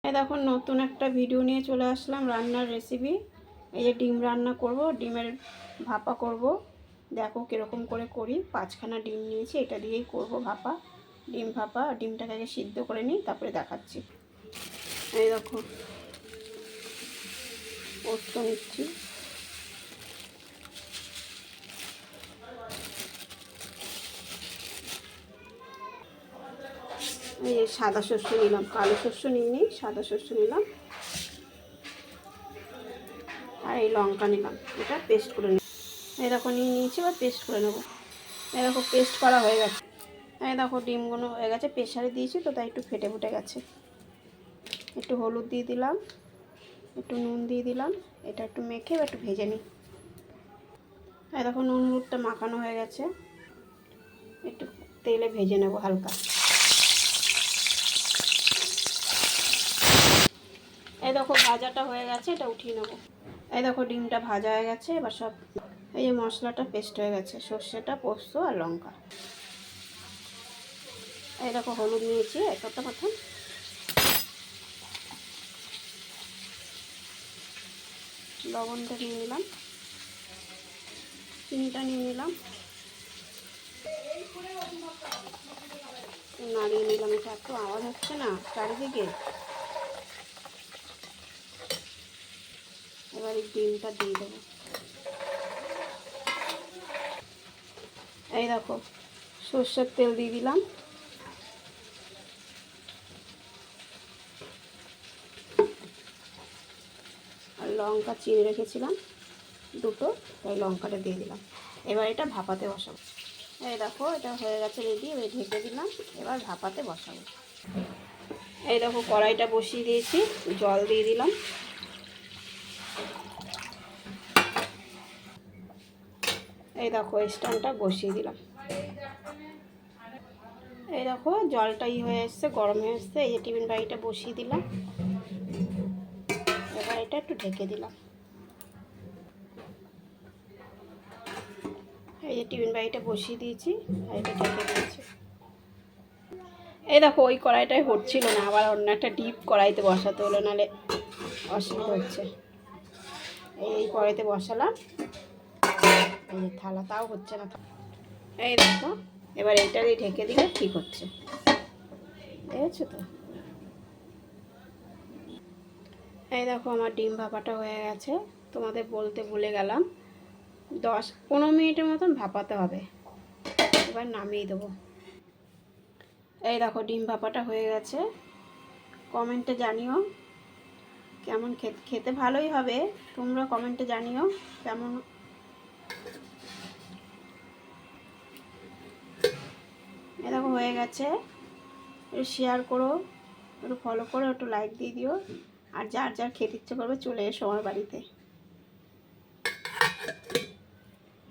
এই দেখো নতুন একটা ভিডিও নিয়ে চলে আসলাম রান্নার রেসিপি। এই যে ডিম রান্না করব, ডিমের ভাপা করব। দেখো কীরকম করে করি। 5খানা ডিম নিয়েছি, এটা দিয়েই করব ভাপা, ডিম ভাপা। ডিমটাকে আগে সিদ্ধ করে নিই, তারপরে দেখাচ্ছি। এই দেখো পোস্ত নিচ্ছি। এই যে সাদা শস্য নিলাম, কালো শস্য নিইনি, সাদা শস্য নিলাম। আর এই লঙ্কা নিলাম, এটা পেস্ট করে নিই। এই দেখো নিয়ে নিয়েছি, বা পেস্ট করে নেবো। এই দেখো পেস্ট করা হয়ে গেছে। এই দেখো ডিমগুলো হয়ে গেছে, প্রেসারে দিয়েছি তো তাই একটু ফেটে ফুটে গেছে। একটু হলুদ দিয়ে দিলাম, একটু নুন দিয়ে দিলাম। এটা একটু মেখে একটু ভেজে নিই। এই দেখো নুন হলুদটা মাখানো হয়ে গেছে, একটু তেলে ভেজে নেব হালকা। এই দেখো ভাজাটা হয়ে গেছে, এটা উঠিয়ে নেব। এই দেখো ডিমটা ভাজা হয়ে গেছে। এবার সব এই যে মশলাটা পেস্ট হয়ে গেছে, সর্ষেটা, পোস্ত আর লঙ্কা। এই দেখো হলুদ নিয়েছি একটা মতন, লবণটা নিয়ে নিলাম, চিনিটা নিয়ে নিলাম, নাড়িয়ে নিলাম। এটা এত আওয়াজ হচ্ছে না চারিদিকে। এবার এই ডিমটা দিয়ে দেবো। এই দেখো সর্ষের তেল দিয়ে দিলাম, আর লঙ্কা চিড়ে রেখেছিলাম দুটো, তাই লঙ্কাটা দিয়ে দিলাম। এবার এটা ভাপাতে বসাবো। এই দেখো এটা হয়ে গেছে রেডি, এবার ঢেকে দিলাম। এবার ভাপাতে বসাবো। এই দেখো কড়াইটা বসিয়ে দিয়েছি, জল দিয়ে দিলাম। এই দেখো স্ট্যান্ডটা বসিয়ে দিলাম। এই দেখো জলটা হয়ে এসছে, গরম হয়ে এসছে। এই যে টিফিন বাড়িটা বসিয়ে দিলাম। এবার এটা একটু ঢেকে দিলাম। এই যে টিফিন বাড়িটা বসিয়ে দিয়েছি, আর এটা ঢেকে দিয়েছি। এই দেখো ওই কড়াইটাই হচ্ছিল না, আবার অন্য একটা ডিপ কড়াইতে বসাতে হলো, নাহলে অসুবিধা হচ্ছে। এই কড়াইতে বসালাম, এই যে থালা, তাও হচ্ছে না। এই দেখো এবার এইটা দিয়ে ঢেকে দিলে ঠিক হচ্ছে, দেখেছো তো। এই দেখো আমার ডিম ভাপাটা হয়ে গেছে। তোমাদের বলতে ভুলে গেলাম, 10-15 মিনিটের মতন ভাপাতে হবে। এবার নামিয়ে দেবো। এই দেখো ডিম ভাপাটা হয়ে গেছে। কমেন্টে জানিও কেমন খেতে ভালোই হবে, তোমরা কমেন্টে জানিও কেমন। এই দেখো হয়ে গেছে। একটু শেয়ার করো, একটু ফলো করো, একটু লাইক দিয়ে দিও। আর যার যার খেতে ইচ্ছে করবে চলে এসো আমার বাড়িতে।